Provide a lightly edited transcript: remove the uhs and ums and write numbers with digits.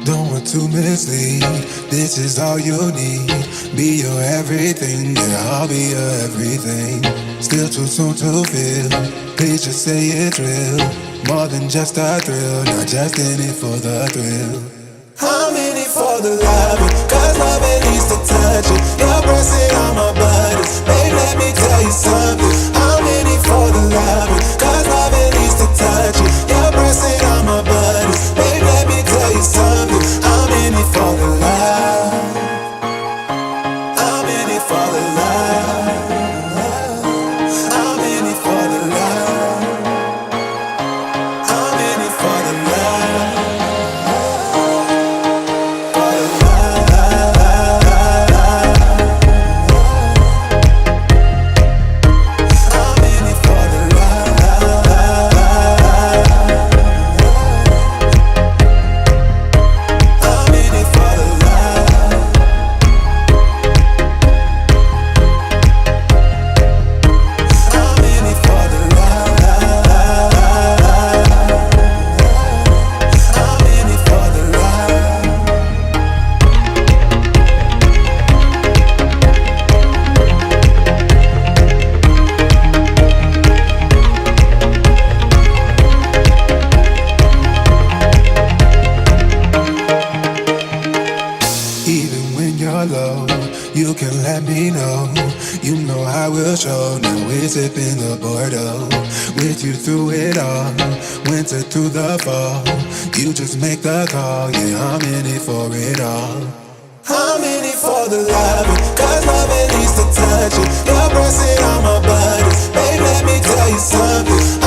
Don't want to mislead, this is all you need. Be your everything, yeah, I'll be your everything. Still too soon to feel, please just say it's real. More than just a thrill, not just in it for the thrill. I'm in it for the love, cause love it needs to touch it. You're pressing on my buttons, babe, let me tell you something. I'm in it for the love, cause love it needs to touch it. You're pressing on my buttons, babe, let me tell you something. I'm in it for the love. I'm in it for the love. I'm in it for the love. I'm in it for the love. You can let me know, you know I will show. Now we're sipping the Bordeaux, with you through it all, winter through the fall. You just make the call, yeah, I'm in it for it all. I'm in it for the love, cause love it needs to touch it. You're pressing on my buttons, babe, let me tell you something.